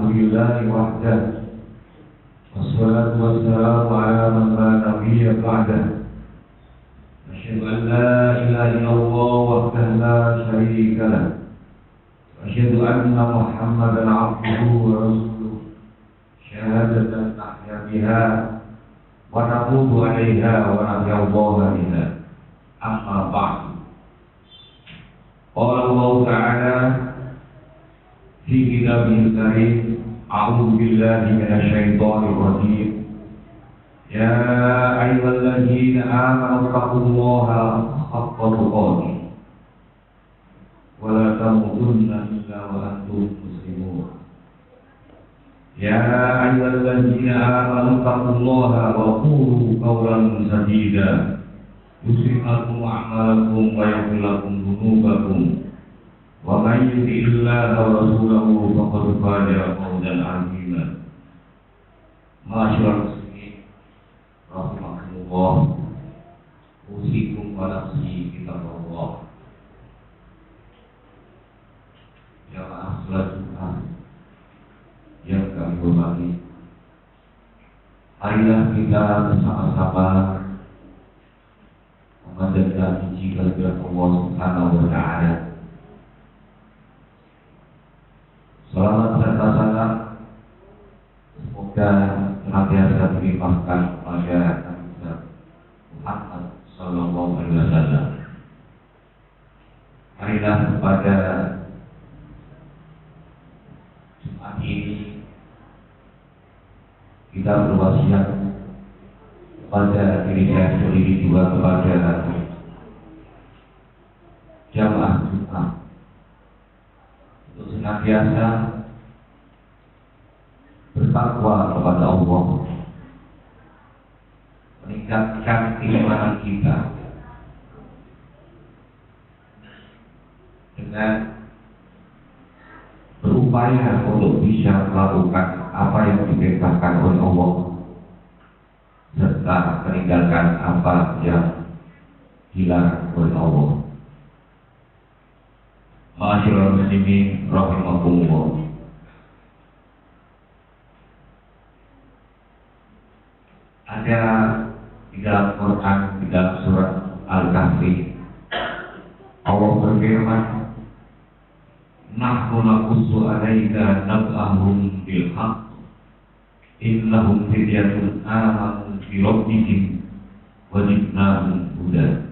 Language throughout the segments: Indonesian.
Alhamdulillahi wahdah. Wassalatu wassalamu ala man la nabiyya ba'dah. Asyhadu an la ilaha illallah wahdahu la syarika lah. Asyhadu anna Muhammadan abduhu wa rasuluh. Syahadatan nahya biha wa naqumu 'alaiha wa nahyallaha biha. Amma ba'du. Qala Allah Ta'ala fi kitabihil karim, a'udzu billahi minasy syaithanir rajim. Ya ayyuhalladzina amanu taqullaha haqqa tuqatih wa la tamutunna illa wa antum muslimun. Ya ayyuhalladzina amanu taqullaha wa qulu qawlan sadida yuslih lakum a'malakum wa yaghfir lakum dhunubakum. Wa may yuti'illaha wa rasulahu faqad faza fawzan 'azima. Ma'asyiral muslimin rahimakumullah, usikum wa nafsi kitabullah. Jamaah salat Jumat yang kami hormati, marilah kita bersama-sama memanjatkan puji kehadirat Allah Subhanahu wa Ta'ala. Selamat serta salam semoga senantiasa dilimpahkan kepada Nabi Muhammad Sallallahu Alaihi Wasallam. Marilah kepada Jumat ini kita berwasiat kepada diri saya sendiri juga kepada jamaah Jumat untuk senantiasa bertakwa kepada Allah, meningkatkan keimanan kita dengan berupaya untuk bisa melakukan apa yang diperintahkan oleh Allah serta meninggalkan apa yang dilarang oleh Allah. Ma'asyiral muslimin rahimakumullah. Ada di dalam Quran, di dalam surat Al-Kahfi, Allah berfirman, nahnu naqussu 'alaika nab'ahum bil haqq innahum fityatun amanu bi rabbihim wa zidnahum huda.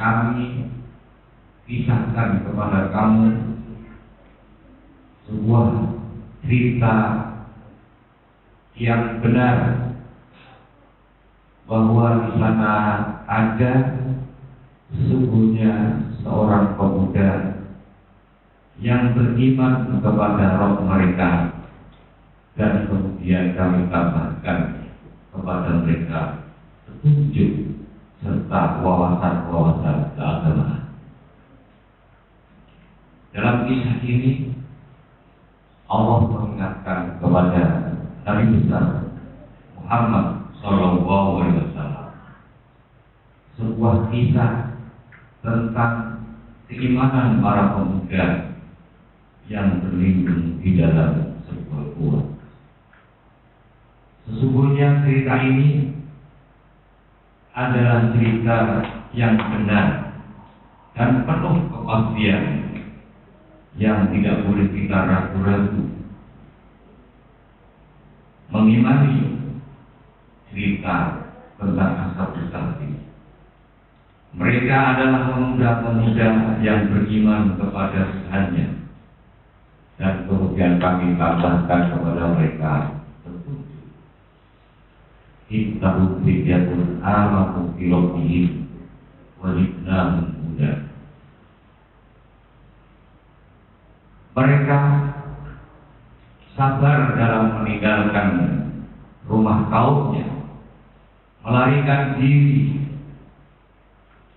Kami kisahkan kepada kamu sebuah cerita yang benar, bahwa di sana ada sesungguhnya seorang pemuda yang beriman kepada Rabb mereka, dan kemudian kami tambahkan kepada mereka petunjuk serta wawasan-wawasan keagamaan. Dalam kisah ini Allah mengingatkan kepada Nabi besar Muhammad Sallallahu Alaihi Wasallam sebuah kisah tentang keimanan para pemuda yang berlindung di dalam sebuah gua. Sesungguhnya cerita ini adalah cerita yang benar dan penuh kepastian yang tidak boleh kita ragu-ragu. Mengimani cerita tentang Ashabul Kahfi. Mereka adalah pemuda-pemuda yang beriman kepada Tuhannya, dan kemudian kami tambahkan kepada mereka petunjuk. Innahum fityatun amanu bi rabbihim wa zidnahum huda. Mereka sabar dalam meninggalkan rumah kaumnya, melarikan diri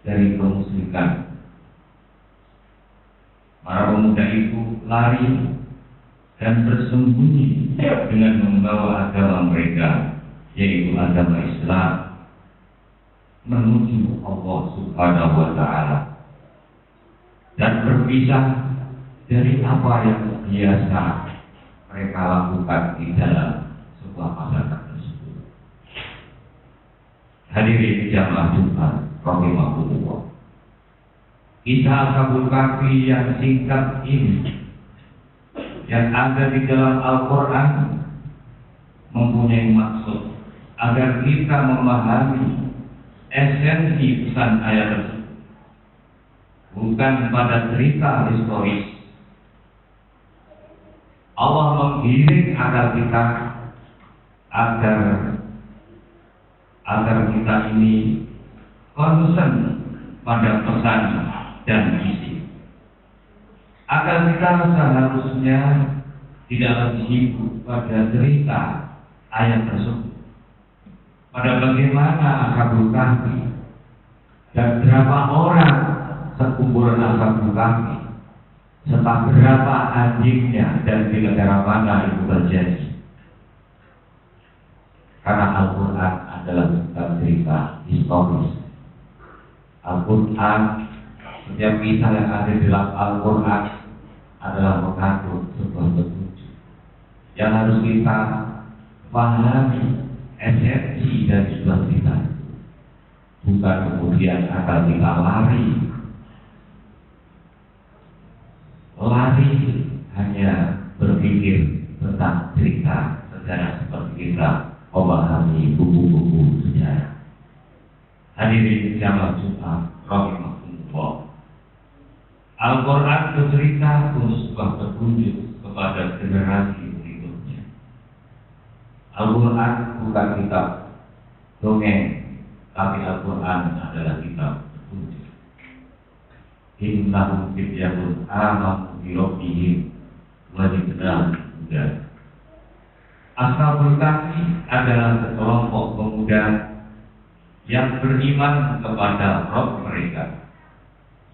dari kemusyrikan. Para pemuda itu lari dan bersembunyi dengan membawa agama mereka, yaitu agama Islam, menuju Allah Subhanahu wa Ta'ala, dan berpisah dari apa yang biasa mereka lakukan di dalam sebuah masyarakat tersebut. Hadirin jamaah Jumat rahimahullah. Kisah Ashabul Kahfi yang singkat ini yang ada di dalam Al-Quran mempunyai maksud agar kita memahami esensi pesan ayat tersebut, bukan pada cerita historis. Allah menggiring agar kita ini concern pada pesan dan isi, agar kita seharusnya tidak lebih sibuk pada cerita ayat tersebut, pada bagaimana Ashabul Kahfi dan berapa orang sekumpulan Ashabul Kahfi, serta berapa anjingnya dan di negara mana itu terjadi. Karena Al-Quran adalah bukan cerita historis. Al-Quran, setiap kisah yang ada di dalam Al-Quran adalah mengandung sebuah petunjuk yang harus kita pahami esensi dari sebuah cerita, bukan kemudian akan kita lari hanya berpikir tentang cerita sejarah seperti kita memahami buku-buku sejarah. Hadirin jamaah Jumat rahimahullah. Al-Quran bercerita untuk sebuah petunjuk kepada generasi berikutnya. Al-Quran bukan kitab dongeng, tapi Al-Quran adalah kitab petunjuk. Innahum fityatun amanu bi rabbihim wa zidnahum huda. Ashabul Kahfi adalah sekelompok pemuda yang beriman kepada Rabb mereka,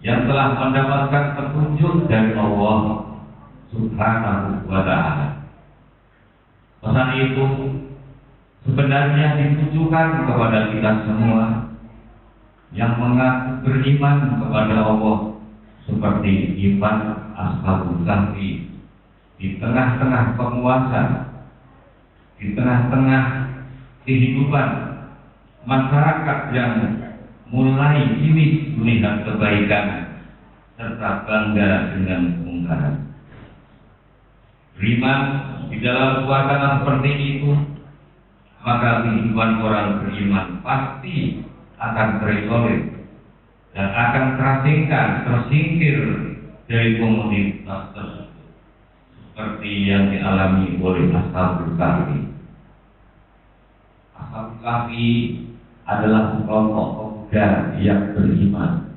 yang telah mendapatkan petunjuk dari Allah Subhanahu wa ta'ala. Pesan itu sebenarnya ditujukan kepada kita semua yang mengaku beriman kepada Allah, seperti iman Ashabul Kahfi di tengah-tengah penguasa, di tengah-tengah kehidupan masyarakat yang mulai ini melihat kebaikan serta bangga dengan kemungkaran. Beriman di dalam suasana seperti itu, maka kehidupan orang beriman pasti akan terisolir dan akan tersingkir dari komunitas tersebut, seperti yang dialami oleh Ashabul Kahfi. Ashabul Kahfi adalah kelompok pemuda yang beriman,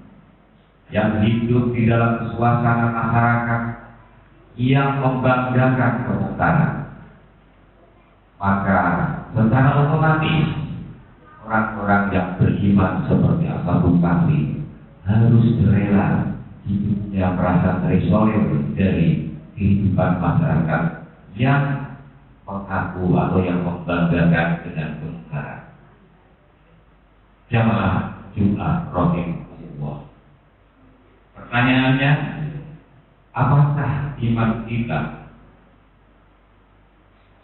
yang hidup di dalam suasana masyarakat yang membanggakan kemungkaran. Maka secara otomatis orang-orang yang beriman seperti Ashabul Kahfi harus rela hidupnya merasa terisolir dari kehidupan masyarakat yang mengaku atau yang membanggakan dengan kemungkaran. Jamaah Jumat rahimahullah. Pertanyaannya, apakah iman kita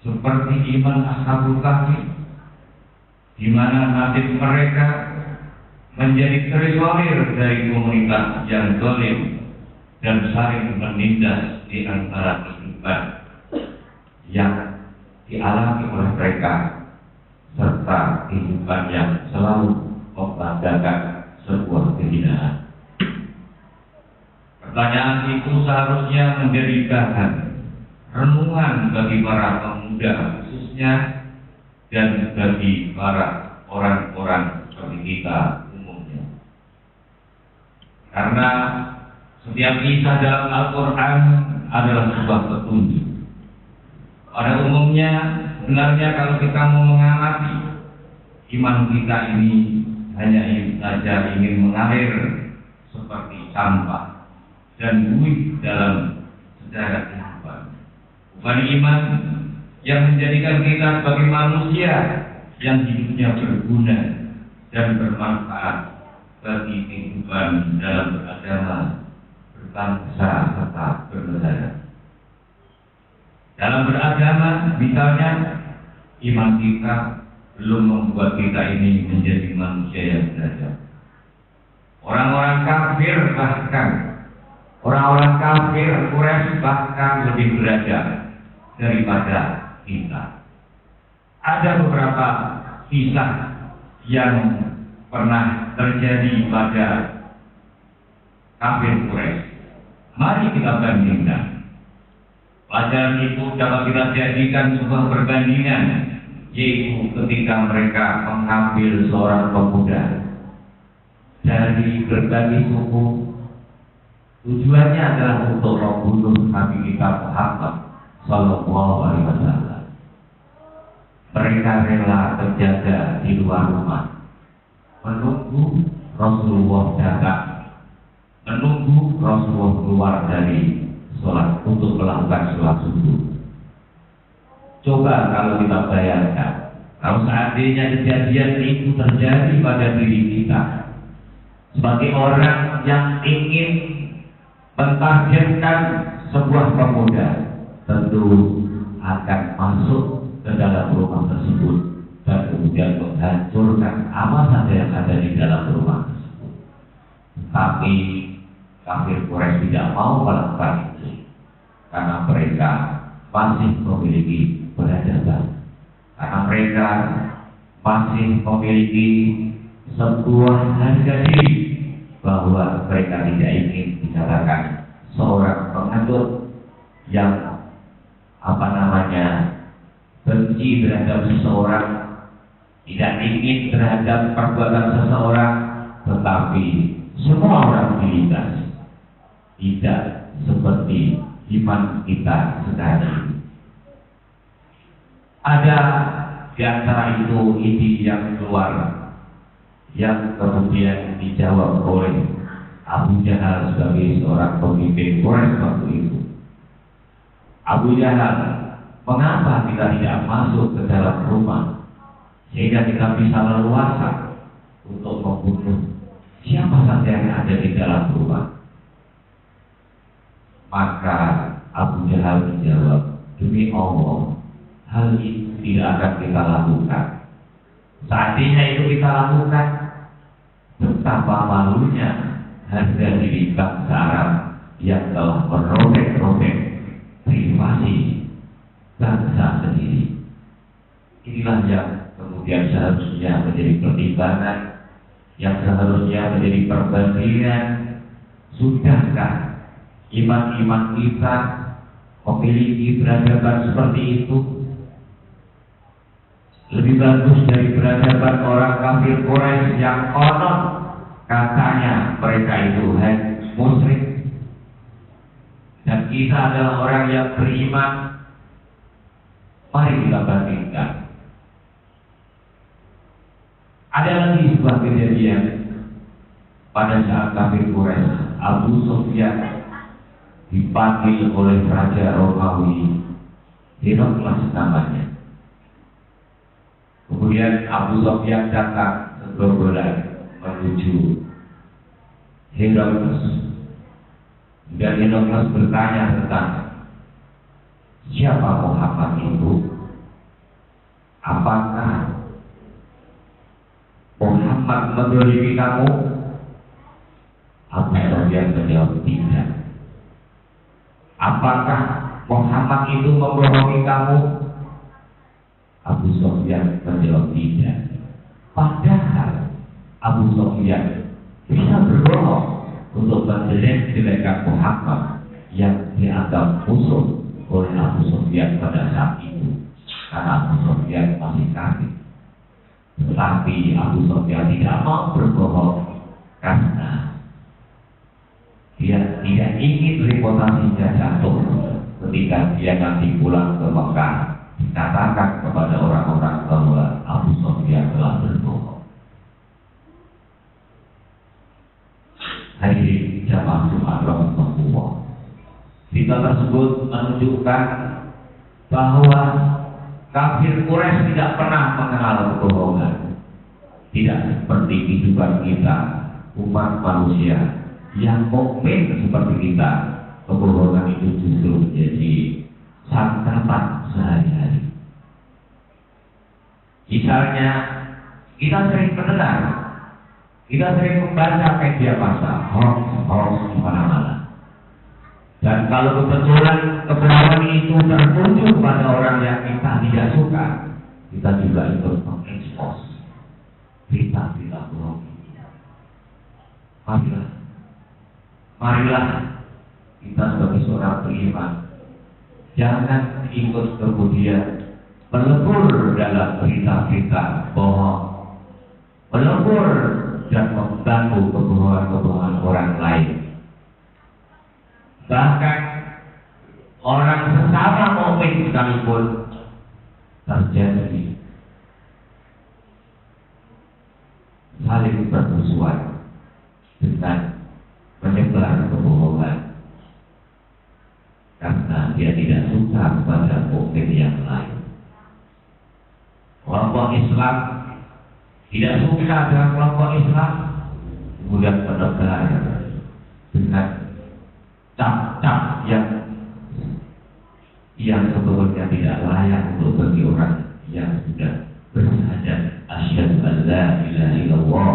seperti iman Ashabul Kahfi, di mana nasib mereka menjadi terisolir dari komunitas yang zalim dan saling menindas di antara kehidupan yang dialami oleh mereka, serta kehidupan yang selalu membanggakan sebuah kehinaan. Pertanyaan itu seharusnya menjadi bahan renungan bagi para pemuda khususnya, dan bagi para orang-orang seperti kita umumnya. Karena setiap kisah dalam Al-Quran adalah sebuah petunjuk. Pada umumnya, sebenarnya kalau kita mau mengamati iman kita ini hanya saja ingin mengalir seperti sampah dan buih dalam sejarah kehidupan. Bukan iman yang menjadikan kita sebagai manusia yang hidupnya berguna dan bermanfaat bagi kehidupan dalam beragama, bangsa tetap bernegara. Dalam beragama, misalnya, iman kita belum membuat kita ini menjadi manusia yang belajar. Orang-orang kafir bahkan, orang-orang kafir Quraisy bahkan lebih belajar daripada kita. Ada beberapa kisah yang pernah terjadi pada kafir Quraisy. Mari kita bandingkan. Pelajaran itu dapat kita jadikan sebuah perbandingan, yaitu ketika mereka mengambil seorang pemuda dari berbagai suku. Tujuannya adalah untuk membunuh Nabi kita Muhammad Sallallahu Alaihi Wasallam. Mereka rela terjaga di luar rumah, menunggu Rasulullah datang, menunggu Rasulullah keluar dari sholat untuk melakukan sholat subuh. Coba kalau kita bayangkan, kalau seandainya kejadian itu terjadi pada diri kita, sebagai orang yang ingin mentargetkan sebuah pemuda, tentu akan masuk ke dalam rumah tersebut dan kemudian menghancurkan apa saja yang ada di dalam rumah tersebut. Tapi kafir Quraisy tidak mau melakukan itu karena mereka masih memiliki peradaban, karena mereka masih memiliki sebuah harga diri bahwa mereka tidak ingin dikatakan seorang pengatur yang benci terhadap seseorang, tidak ingin terhadap perbuatan seseorang, tetapi semua orang dilindas. Tidak seperti iman kita sekarang. Ada di antara itu ide yang keluar, yang kemudian dijawab oleh Abu Jahal sebagai seorang pemimpin Quraisy waktu itu. Abu Jahal, mengapa kita tidak masuk ke dalam rumah sehingga kita bisa leluasa untuk membunuh siapa saja yang ada di dalam rumah? Maka Abu Jahal menjawab, demi Allah, hal itu tidak akan kita lakukan. Seandainya itu kita lakukan, betapa malunya harga diri bangsa Arab yang telah merobek-robek privasi bangsa sendiri. Inilah yang kemudian seharusnya menjadi pertimbangan, yang seharusnya menjadi perbandingan. Sudahkah iman-iman kita memiliki peradaban seperti itu? Lebih bagus dari peradaban orang kafir Quraisy yang konon katanya mereka itu musyrik, dan kita adalah orang yang beriman. Mari kita bandingkan. Ada lagi sebuah kejadian pada saat kafir Quraisy, Abu Sufyan dipanggil oleh Raja Romawi, Herakles namanya. Kemudian Abu Sufyan datang segerombolan menuju Herakles. Dan Herakles bertanya tentang siapa Muhammad itu? Apakah Muhammad menzalimi kamu? Abu Sufyan menjawab tidak. Apakah Muhammad itu membohongi kamu? Abu Sufyan menjawab tidak. Padahal Abu Sufyan bisa berbohong untuk menjelek-jelekkan Muhammad yang dianggap musuh oleh Abu Sufyan pada saat itu, karena Abu Sufyan masih kafir. Tetapi Abu Sufyan tidak mau berbohong karena dia tidak ingin reputasinya jatuh ketika dia nanti pulang ke Mekah dikatakan kepada orang-orang bahwa Abu Sufyan telah berbohong. Hadirin jamaah Jumat Rasulullah, cerita tersebut menunjukkan bahwa kafir Quraisy tidak pernah mengenal kebohongan. Tidak seperti kehidupan kita umat manusia yang mukmin seperti kita, kebohongan itu justru menjadi santapan sehari-hari. Misalnya, kita sering mendengar, kita sering membaca media massa, hoax di mana-mana. Dan kalau kebetulan kebohongan itu tertuju pada orang yang kita tidak suka, kita juga ikut mengekspos berita-berita bohong. Marilah kita sebagai seorang beriman jangan ikut kemudian melebur dalam berita-berita bohong, melebur dan membantu kebohongan-kebohongan orang lain. Bahkan orang sesama mukmin sekalipun terjadi saling bermusuhan dengan menyebar kebohongan karena dia tidak suka kepada mukmin yang lain. Kelompok Islam tidak suka dengan kelompok Islam, kemudian menebar dengan cap-cap yang sebetulnya tidak layak untuk bagi orang yang sudah bersyahadat asyhadu an la ilaha illallah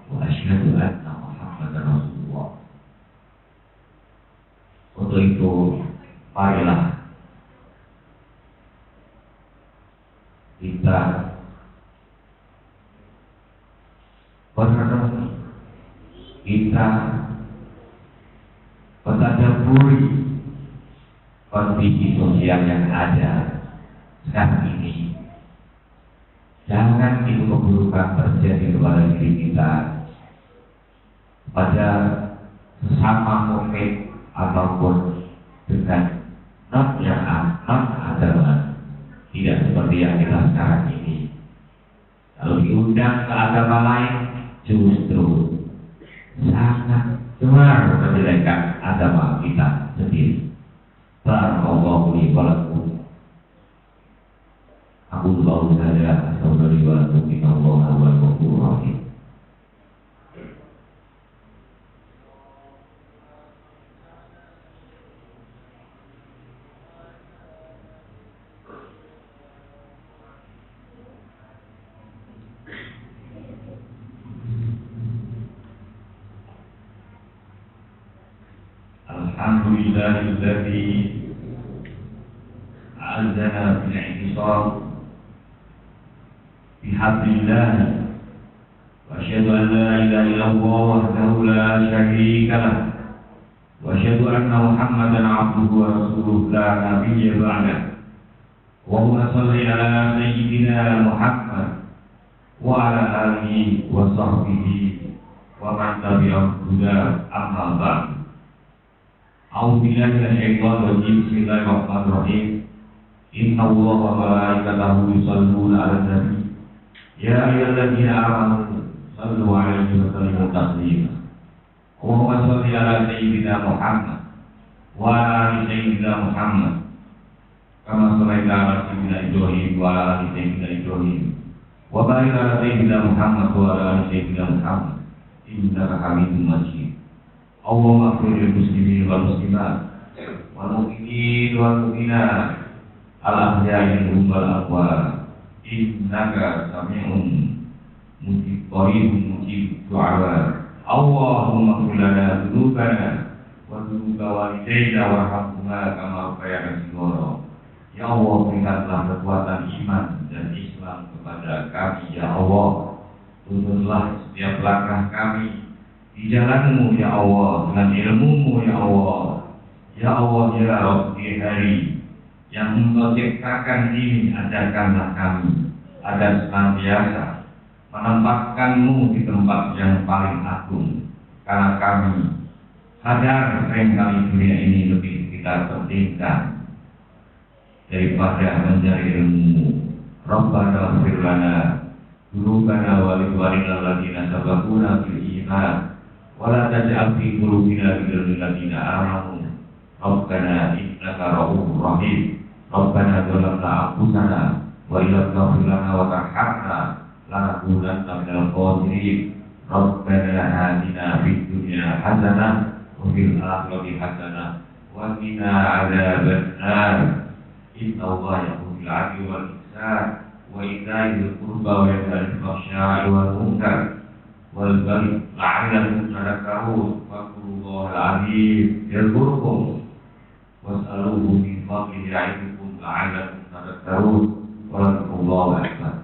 wa asyhadu anna muhammadar rasulullah. Untuk itu marilah kita merenungi, kita mentadaburi kondisi sosial yang ada sekarang ini. Jangan itu keburukan terjadi kepada diri kita, pada sesama mukmin ataupun dengan non agama. Tidak seperti yang kita sekarang ini. Kalau diundang ke agama lain, justru sangat gemar menjelekan agama kita sendiri. Barakallahu li wa lakum. Aku tahu saja saudari wa lakum innallaha huwal ghafurur rahim. Alhamdulillahilladzi a'azzana bil i'tisam bihablillah wa asyhadu an la ilaha illallah wahdahu la syarika lah wa asyhadu anna Muhammadan 'abduhu wa rasuluhu la nabiyya ba'dah. Allahumma shalli ala sayyidina Muhammad wa ala alihi wa sahbihi wa man tabi'ahum bi ihsan amma ba'd. A'udzubillahi minasyaitonir rajim. Bismillahirrahmanirrahim. Innallaha wa malaikatahu yusholluna 'alan nabi. Ya ayyuhalladzina amanu shallu 'alaihi wa sallimu taslima. Allahumma shalli ala sayyidina Muhammad wa ala ali sayyidina Muhammad. Kama shallaita ala sayyidina Ibrahim wa ala ali sayyidina Ibrahim. Wa barik ala sayyidina Muhammad wa ala ali sayyidina Muhammad. Innaka Hamidum Majid. Allahumma ighfir lil muslimin wal muslimat wal mu'minin wal mu'minat al ahya'i minhum wal amwat innaka sami'un mujibun mujib du'a. Allahumma ighfir lana dzunubana wa dzunuba walidayna warhamhuma kama rabbayana shighara. Ya Allah, berikanlah kekuatan iman dan Islam kepada kami ya Allah. Tuntunlah setiap langkah kami di jalanmu ya Allah, dengan ilmumu ya Allah. Ya Allah ya Rabbi hari yang Engkau ciptakan ini, ajarkanlah kami agar senantiasa menempatkanmu di tempat yang paling agung. Karena kami sadar seringkali dunia ini lebih kita pentingkan daripada mencari ilmu. Rabbana ighfir lana dzunubana wa li ikhwanina alladziina sabaquna bil iman wala taj'al fi qulubina ghillan lil ladzina amanu rabbana innaka ra'ufur rahim. Rabbana zalamna anfusana wa illam taghfir lana wa tarhamna lanakunanna minal khasirin. Rabbana atina fid dunya hasanah wa fil akhirati hasanah wa qina adzabannar. Innallaha ya'muru bil 'adli wal ihsan wa ita'i dzil qurba wa yanha 'anil fahsya'i wal munkar wal baghi la'allakum tadhakkarun. Waqullaha al-'azim yadhkurukum was'aluhu min fadlihi ya'idukum la'allakum tadhakkarun. Wallahu akbar.